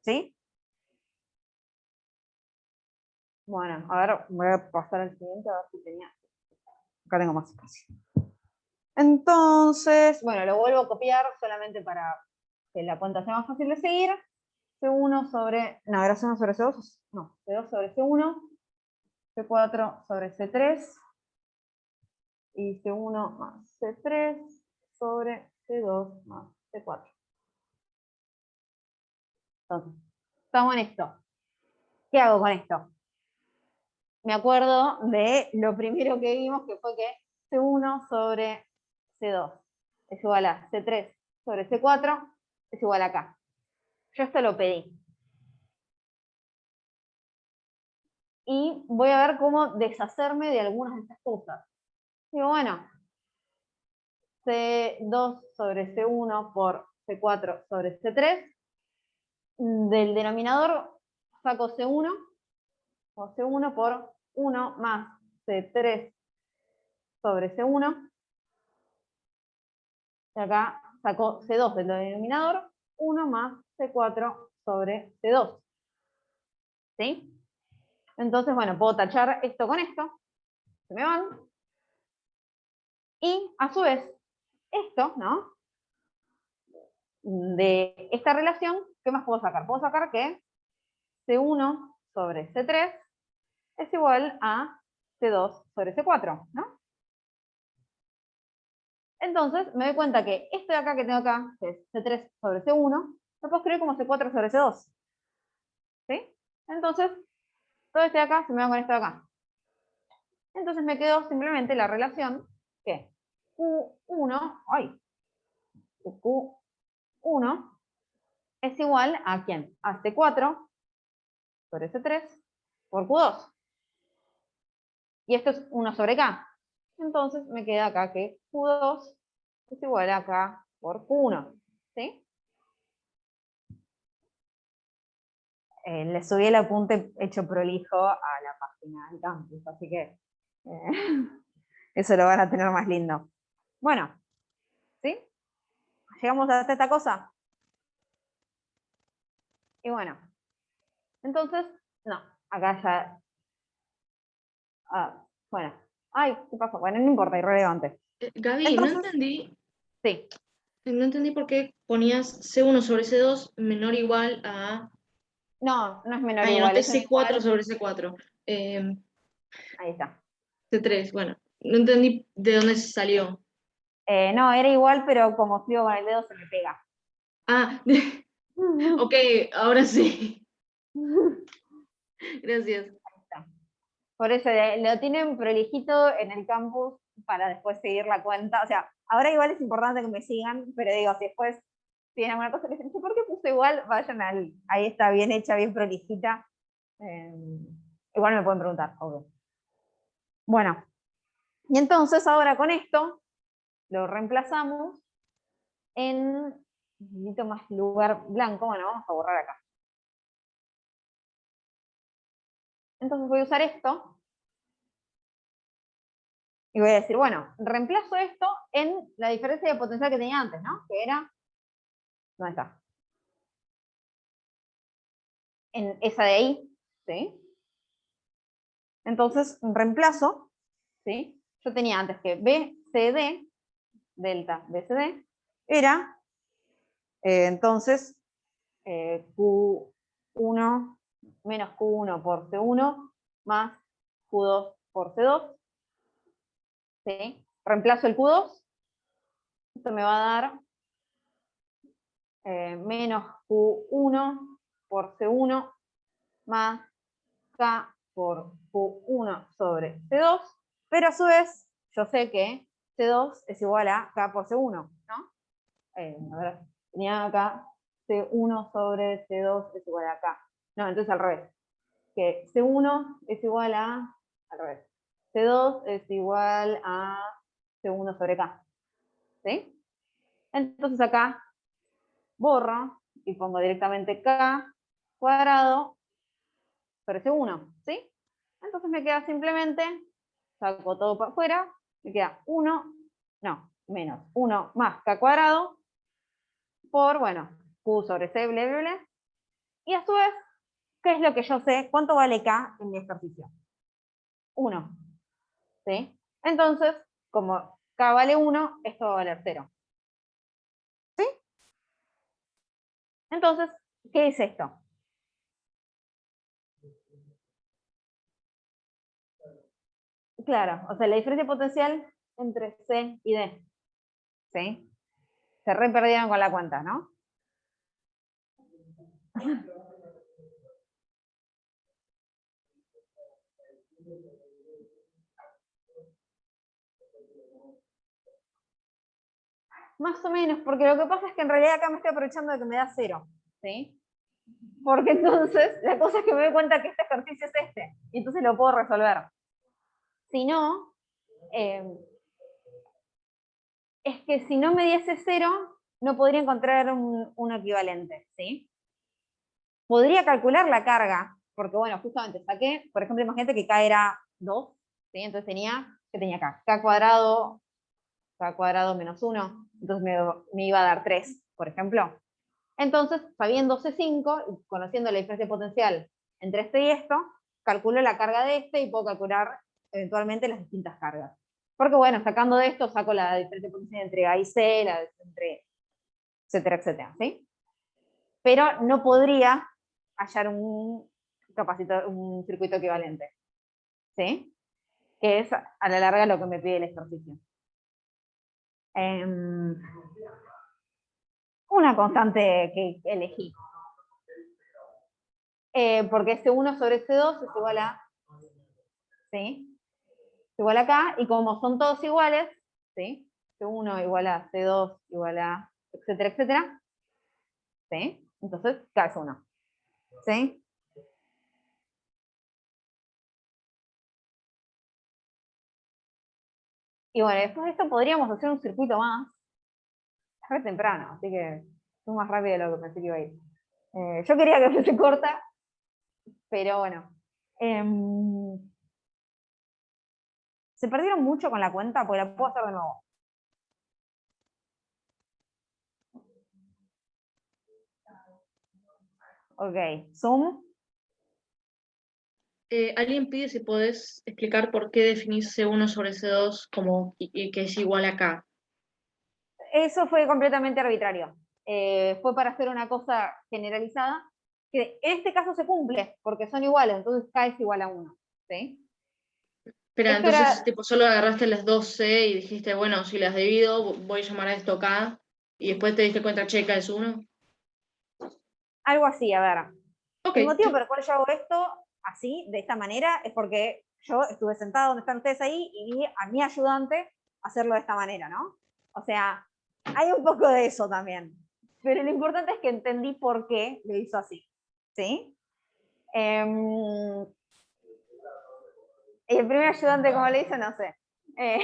Speaker 2: ¿Sí? Bueno, a ver, voy a pasar al siguiente a ver si tenía. Acá tengo más espacio. Entonces, bueno, lo vuelvo a copiar solamente para que la cuenta sea más fácil de seguir. C1 sobre, no, era C1 sobre C2, no, C2 sobre C1, C4 sobre C3, y C1 más C3 sobre C2 más C4. Entonces, estamos en esto. ¿Qué hago con esto? Me acuerdo de lo primero que vimos, que fue que C1 sobre C2 es igual a C3 sobre C4 es igual a K. Yo esto lo pedí. Y voy a ver cómo deshacerme de algunas de estas cosas. Digo, bueno, C2 sobre C1 por C4 sobre C3. Del denominador saco C1, o C1 por 1 más C3 sobre C1. Y acá saco C2 del denominador, 1 más C4 sobre C2. ¿Sí? Entonces, bueno, puedo tachar esto con esto. Se me van. Y, a su vez, esto, ¿no? De esta relación, ¿qué más puedo sacar? Puedo sacar que C1 sobre C3 es igual a C2 sobre C4, ¿no? Entonces, me doy cuenta que esto de acá que tengo acá, que es C3 sobre C1, lo puedo escribir como C4 sobre C2. ¿Sí? Entonces, todo este de acá se me va con esto de acá. Entonces me quedó simplemente la relación que Q1, Q1 es igual a ¿quién? A C4 sobre C3 por Q2. Y esto es 1 sobre K. Entonces me queda acá que Q2 es igual a K por Q1. ¿Sí? Le subí el apunte hecho prolijo a la página del campus, así que eso lo van a tener más lindo. Bueno, ¿sí? Llegamos hasta esta cosa. Y bueno, entonces, no, acá ya... bueno, ay, ¿qué pasó? Bueno, no importa, irrelevante.
Speaker 5: Gaby,
Speaker 2: Entonces,
Speaker 5: no entendí.
Speaker 2: Sí,
Speaker 5: No entendí por qué ponías C1 sobre C2 menor o igual a...
Speaker 2: no es menor o
Speaker 5: Ay,
Speaker 2: igual,
Speaker 5: anoté
Speaker 2: es menor o
Speaker 5: C4
Speaker 2: igual.
Speaker 5: sobre C4.
Speaker 2: Ahí está.
Speaker 5: C3, bueno. No entendí de dónde salió.
Speaker 2: No, era igual, pero como escribo con el dedo se me pega.
Speaker 5: Ah, ok, ahora sí. Gracias.
Speaker 2: Por eso lo tienen prolijito en el campus para después seguir la cuenta. O sea, ahora igual es importante que me sigan, pero digo, si después tienen alguna cosa que dicen, ¿por qué puse igual? Vayan ahí está bien hecha, bien prolijita. Igual me pueden preguntar, obvio. Bueno, y entonces ahora con esto lo reemplazamos en, necesito más lugar blanco, bueno, vamos a borrar acá. Entonces voy a usar esto y voy a decir, bueno, reemplazo esto en la diferencia de potencial que tenía antes, ¿no? Que era, ¿dónde está? En esa de ahí, ¿sí? Entonces reemplazo, ¿sí? Yo tenía antes que BCD, delta BCD, era, entonces, Q1 menos Q1 por C1 más Q2 por C2, ¿sí? Reemplazo el Q2, esto me va a dar menos Q1 por C1 más K por Q1 sobre C2, pero a su vez yo sé que C2 es igual a K por C1, ¿no? A ver, tenía acá C1 sobre C2 es igual a K. No, entonces al revés. Que C1 es igual a, al revés, C2 es igual a C1 sobre K. ¿Sí? Entonces acá borro y pongo directamente K cuadrado sobre C1. ¿Sí? Entonces me queda simplemente, saco todo para afuera, me queda 1, no, menos 1 más K cuadrado por, bueno, Q sobre C, bla, bla, bla. Y a su vez, ¿qué es lo que yo sé? ¿Cuánto vale K en mi ejercicio? 1. ¿Sí? Entonces, como K vale 1, esto va a valer 0. ¿Sí? Entonces, ¿qué es esto? Claro, o sea, la diferencia potencial entre C y D. ¿Sí? Se re perdieron con la cuenta, ¿no? Más o menos, porque lo que pasa es que en realidad acá me estoy aprovechando de que me da 0. ¿Sí? Porque entonces la cosa es que me doy cuenta que este ejercicio es este. Y entonces lo puedo resolver. Si no, es que si no me diese 0, no podría encontrar un equivalente, ¿sí? Podría calcular la carga, porque bueno, justamente saqué, por ejemplo, imagínate que K era 2, ¿sí? Entonces ¿qué tenía acá? K cuadrado menos 1, entonces me iba a dar 3, por ejemplo. Entonces, sabiendo C5 y conociendo la diferencia potencial entre este y esto, calculo la carga de este y puedo calcular eventualmente las distintas cargas. Porque bueno, sacando de esto, saco la diferencia potencial entre A y C, entre etcétera, etcétera, ¿sí? Pero no podría hallar un circuito equivalente, ¿sí? Que es a la larga lo que me pide el ejercicio. Una constante que elegí. Porque C1 sobre C2 es igual a, ¿sí? Es igual a acá, y como son todos iguales, ¿sí? C1 igual a C2 igual a, etcétera, etcétera, ¿sí? Entonces, K es 1, ¿sí? Y bueno, después de esto podríamos hacer un circuito más. Es re temprano, así que fue más rápido de lo que pensé que iba a ir. Yo quería que fuese corta, pero bueno. Se perdieron mucho con la cuenta, porque la puedo hacer de nuevo. Ok, zoom.
Speaker 5: Alguien pide si podés explicar por qué definís C1 sobre C2 como y que es igual a K.
Speaker 2: Eso fue completamente arbitrario. Fue para hacer una cosa generalizada, que en este caso se cumple, porque son iguales, entonces K es igual a 1. ¿Sí?
Speaker 5: Pero
Speaker 2: Esto
Speaker 5: entonces,
Speaker 2: era
Speaker 5: tipo, solo agarraste las dos C y dijiste, bueno, si las divido, voy a llamar a esto K, y después te diste cuenta, che, K es 1.
Speaker 2: algo así, a ver.
Speaker 5: Ok,
Speaker 2: El motivo por el cual yo hago esto así, de esta manera, es porque yo estuve sentada donde están ustedes ahí y vi a mi ayudante hacerlo de esta manera, ¿no? O sea, hay un poco de eso también. Pero lo importante es que entendí por qué lo hizo así, ¿sí? Y el primer ayudante, ¿cómo le hizo? No sé. Eh,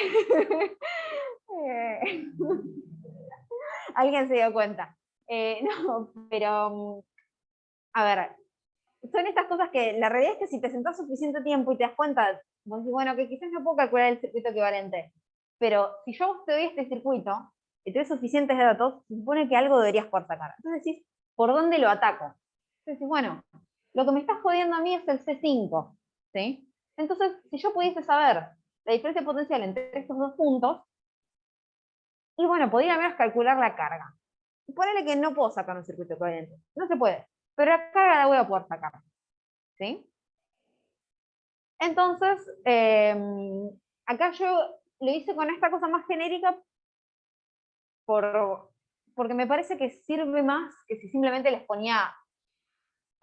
Speaker 2: alguien se dio cuenta. No, pero, a ver, son estas cosas que la realidad es que si te sentás suficiente tiempo y te das cuenta, vos decís, bueno, que quizás no puedo calcular el circuito equivalente, pero si yo a vos te doy este circuito y te doy suficientes datos, se supone que algo deberías poder sacar. Entonces decís, ¿por dónde lo ataco? Entonces decís, bueno, lo que me está jodiendo a mí es el C5, ¿sí? Entonces, si yo pudiese saber la diferencia potencial entre estos dos puntos, y bueno, podría al menos calcular la carga. Ponele que no puedo sacar un circuito equivalente, no se puede, pero la carga la voy a poder sacar, ¿sí? Entonces, acá yo lo hice con esta cosa más genérica porque me parece que sirve más que si simplemente les ponía,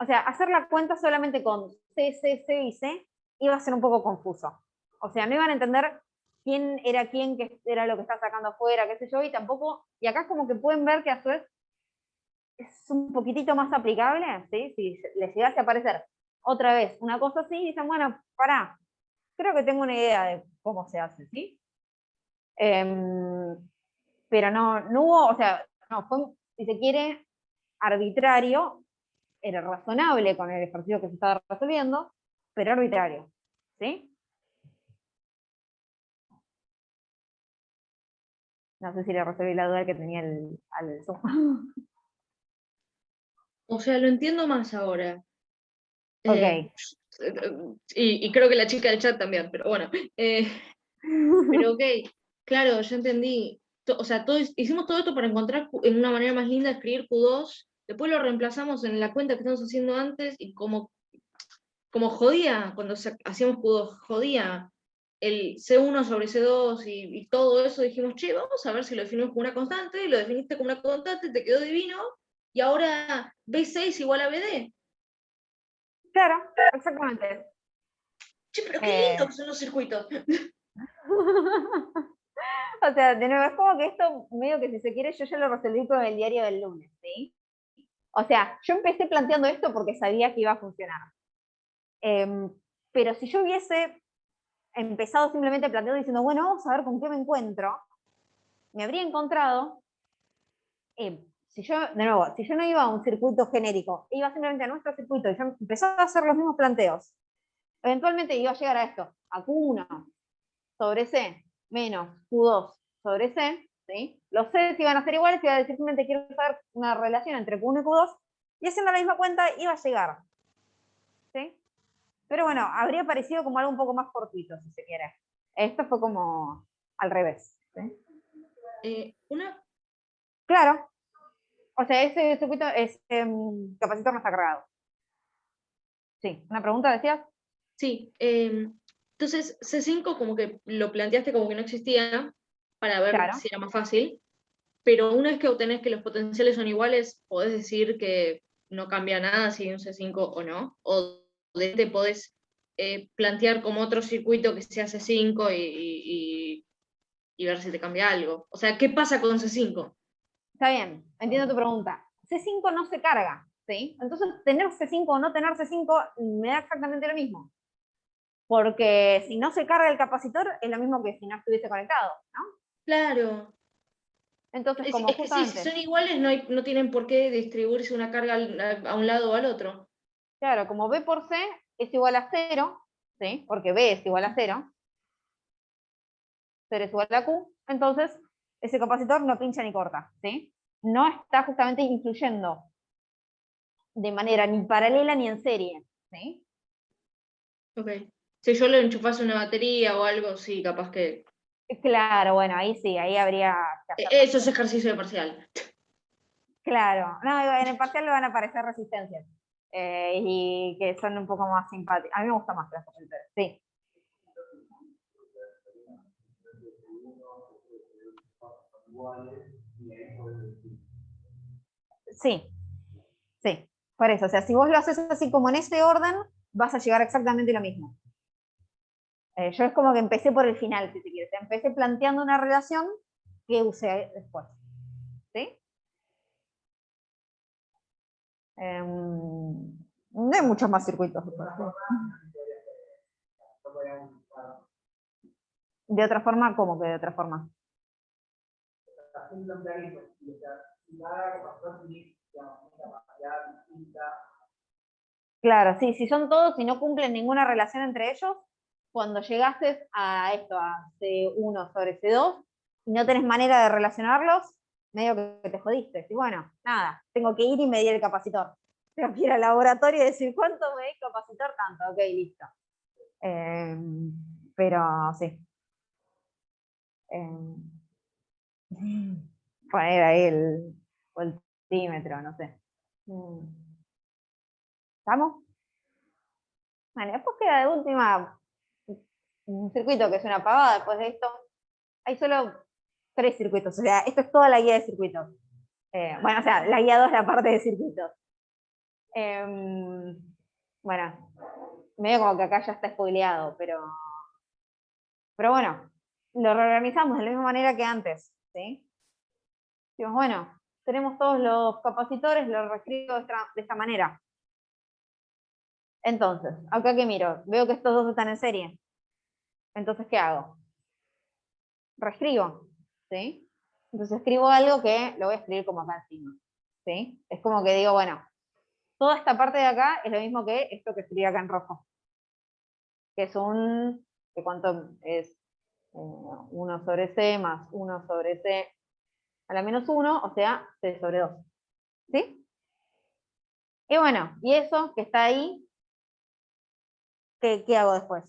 Speaker 2: o sea, hacer la cuenta solamente con C, C, C y C iba a ser un poco confuso. O sea, no iban a entender quién, qué era lo que está sacando afuera, qué sé yo, y tampoco, y acá como que pueden ver que a su vez es un poquitito más aplicable, ¿sí? Si les llegase a aparecer otra vez una cosa así, dicen, bueno, pará, creo que tengo una idea de cómo se hace, ¿sí? Pero no hubo, o sea, no, fue, si se quiere, arbitrario, era razonable con el ejercicio que se estaba resolviendo, pero arbitrario, ¿sí? No sé si le resolví la duda que tenía al Zoom.
Speaker 5: O sea, lo entiendo más ahora.
Speaker 2: Ok.
Speaker 5: Y creo que la chica del chat también, pero bueno. Pero ok, claro, yo entendí. O sea, hicimos todo esto para encontrar en una manera más linda de escribir Q2, después lo reemplazamos en la cuenta que estamos haciendo antes y como jodía, cuando hacíamos Q2, jodía el C1 sobre C2 y todo eso, dijimos, che, vamos a ver si lo definimos como una constante, y lo definiste como una constante, te quedó divino, y ahora B6 igual a BD.
Speaker 2: Claro, exactamente.
Speaker 5: Che, pero qué lindo que son los circuitos.
Speaker 2: O sea, de nuevo, es como que esto, medio que si se quiere, yo ya lo resolví con el diario del lunes, ¿sí? O sea, yo empecé planteando esto porque sabía que iba a funcionar. Pero si yo hubiese empezado simplemente planteando diciendo, bueno, vamos a ver con qué me encuentro, me habría encontrado, si yo, de nuevo, si yo no iba a un circuito genérico, iba simplemente a nuestro circuito y yo empezaba a hacer los mismos planteos, eventualmente iba a llegar a esto, a Q1 sobre C menos Q2 sobre C, ¿sí? Los C iban a ser iguales, iba a decir simplemente quiero saber una relación entre Q1 y Q2, y haciendo la misma cuenta iba a llegar, ¿sí? Pero bueno, habría parecido como algo un poco más fortuito, si se quiere. Esto fue como al revés, ¿sí? Claro. O sea, ese circuito, capacitor no está cargado. Sí, ¿una pregunta decías?
Speaker 5: Sí, entonces C5 como que lo planteaste como que no existía para ver
Speaker 2: Claro.
Speaker 5: si era más fácil, pero una vez que obtenés que los potenciales son iguales, podés decir que no cambia nada si hay un C5 o no, o te podés plantear como otro circuito que sea C5 y ver si te cambia algo. O sea, ¿qué pasa con C5?
Speaker 2: Está bien, entiendo tu pregunta. C5 no se carga, ¿sí? Entonces, tener C5 o no tener C5 me da exactamente lo mismo. Porque si no se carga el capacitor, es lo mismo que si no estuviese conectado, ¿no?
Speaker 5: Claro.
Speaker 2: Entonces,
Speaker 5: Es
Speaker 2: como
Speaker 5: que sí, si
Speaker 2: justamente,
Speaker 5: son iguales no tienen por qué distribuirse una carga a un lado o al otro.
Speaker 2: claro, como B por C es igual a 0, ¿sí? Porque B es igual a 0, 0 es igual a Q, entonces ese capacitor no pincha ni corta, ¿sí? No está justamente influyendo de manera ni paralela ni en serie, ¿sí?
Speaker 5: Ok. Si yo le enchufase una batería o algo, sí, capaz que.
Speaker 2: Claro, bueno, ahí sí, ahí habría que hacer más.
Speaker 5: Eso es ejercicio de parcial.
Speaker 2: Claro, no, en el parcial le van a aparecer resistencias y que son un poco más simpáticas. A mí me gusta más las capacitores, sí. Sí, sí, por eso. O sea, si vos lo haces así como en ese orden, vas a llegar exactamente lo mismo. Yo es como que empecé por el final, si se quiere. Empecé planteando una relación que usé después. ¿Sí? No hay muchos más circuitos. De otra forma, ¿cómo que de otra forma? Claro, sí, si son todos y no cumplen ninguna relación entre ellos, cuando llegases a esto, a C1 sobre C2, y no tenés manera de relacionarlos, medio que te jodiste. Y bueno, nada, tengo que ir y medir el capacitor. Tengo que ir al laboratorio y decir, ¿cuánto medí el capacitor? Tanto, ok, listo. Pero sí. Poner ahí el voltímetro, no sé. ¿Estamos? Bueno, después queda de última un circuito que es una pavada. Después de esto, hay solo 3 circuitos. O sea, esto es toda la guía de circuitos. Bueno, o sea, la guía 2 es la parte de circuitos. Bueno, medio como que acá ya está spoileado, pero bueno, lo reorganizamos de la misma manera que antes, ¿sí? Decimos, bueno, tenemos todos los capacitores, lo reescribo de esta manera. Entonces, acá que miro, veo que estos dos están en serie. Entonces, ¿qué hago? Reescribo, ¿sí? Entonces escribo algo que lo voy a escribir como acá encima, ¿sí? Es como que digo, bueno, toda esta parte de acá es lo mismo que esto que escribí acá en rojo. Que es ¿de cuánto es? 1 sobre C más 1 sobre C a la menos 1, o sea, C sobre 2. ¿Sí? Y bueno, y eso que está ahí, ¿qué hago después?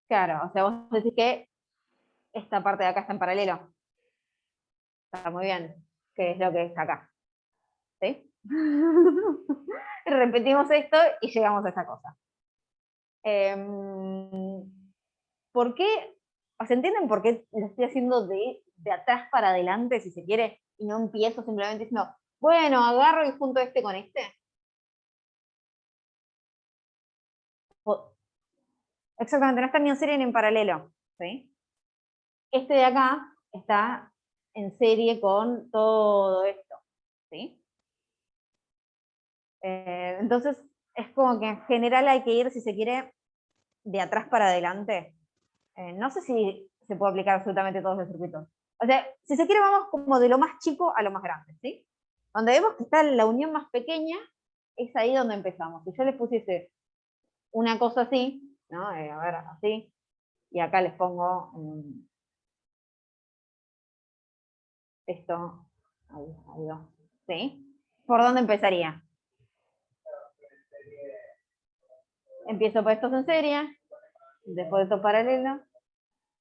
Speaker 2: Claro, o sea, vos decís que esta parte de acá está en paralelo. Está muy bien. ¿Qué es lo que es acá? ¿Sí? Repetimos esto y llegamos a esa cosa. ¿Por qué? ¿Se entienden por qué lo estoy haciendo de atrás para adelante, si se quiere, y no empiezo simplemente diciendo, bueno, agarro y junto este con este? Exactamente, no están ni en serie ni en paralelo, ¿sí? Este de acá está en serie con todo esto, ¿sí? Entonces, es como que en general hay que ir, si se quiere, de atrás para adelante. No sé si se puede aplicar absolutamente todos los circuitos. O sea, si se quiere, vamos como de lo más chico a lo más grande, ¿sí? Donde vemos que está la unión más pequeña, es ahí donde empezamos. Si yo les pusiese una cosa así, ¿no? A ver, así, y acá les pongo esto, ahí va, ¿sí? ¿Por dónde empezaría? Empiezo por estos en serie, después de estos paralelos,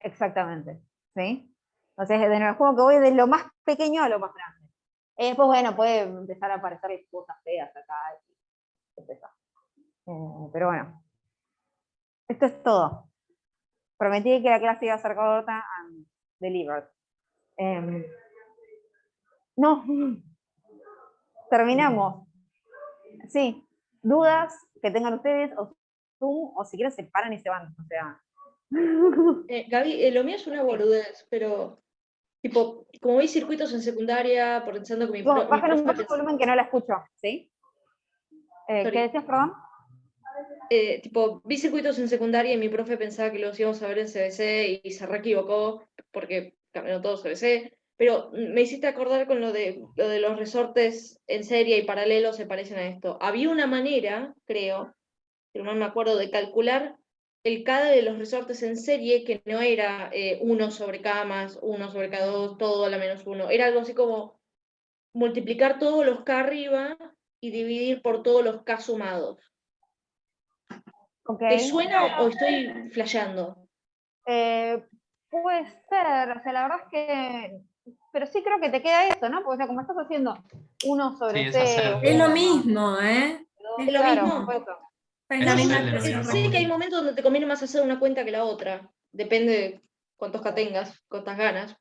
Speaker 2: exactamente, ¿sí? Entonces, de nuevo, como que voy de lo más pequeño a lo más grande. Después, bueno, puede empezar a aparecer cosas feas acá. Pero bueno, esto es todo. Prometí que la clase iba a ser corta and delivered. No, terminamos. Sí, dudas que tengan ustedes, o Zoom, o si quieren se paran y se van. O sea.
Speaker 5: Gaby, lo mío es una boludez, pero tipo, como vi circuitos en secundaria, pensando que mi
Speaker 2: Bajen un
Speaker 5: profe
Speaker 2: poco el volumen que no la escucho, ¿sí?
Speaker 5: Sorry.
Speaker 2: ¿Qué decías, perdón?
Speaker 5: Tipo, vi circuitos en secundaria y mi profe pensaba que los íbamos a ver en CBC y se re equivocó porque cambiaron todo CBC. Pero me hiciste acordar con lo de los resortes en serie y paralelo se parecen a esto. Había una manera, creo, pero no me acuerdo, de calcular el K de los resortes en serie que no era 1 sobre K más 1 sobre K2, todo a la menos 1. Era algo así como multiplicar todos los K arriba y dividir por todos los K sumados.
Speaker 2: Okay.
Speaker 5: ¿Te suena o estoy flasheando?
Speaker 2: Puede ser, o sea, la verdad es que. Pero sí creo que te queda eso, ¿no? Porque, o sea, como estás haciendo 1 sobre
Speaker 6: Sí, es
Speaker 2: C.
Speaker 6: hacer.
Speaker 1: Es lo mismo, ¿eh?
Speaker 5: ¿Es lo
Speaker 2: Claro,
Speaker 5: mismo?
Speaker 2: por eso.
Speaker 1: Es
Speaker 6: Es
Speaker 1: la
Speaker 5: Yo
Speaker 1: misma
Speaker 6: hacer el
Speaker 1: expresión.
Speaker 6: denominador
Speaker 5: sé que hay
Speaker 6: común.
Speaker 5: momentos donde te conviene más hacer una cuenta que la otra. Depende de cuántos K tengas, cuántas ganas.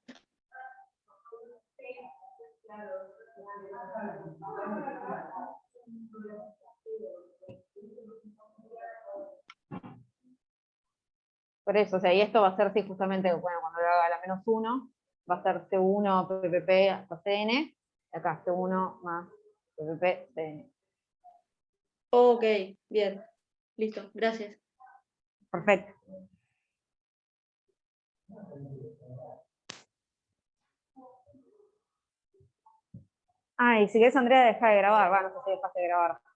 Speaker 2: Por eso, o sea, y esto va a ser, sí, justamente, bueno, cuando lo haga la -1, va a ser C1 PPP hasta CN, y acá C1 más PPP CN.
Speaker 5: Ok, bien. Listo, gracias.
Speaker 2: Perfecto. Ah, y si querés, Andrea, deja de grabar. Bueno, no sé si dejaste de grabar.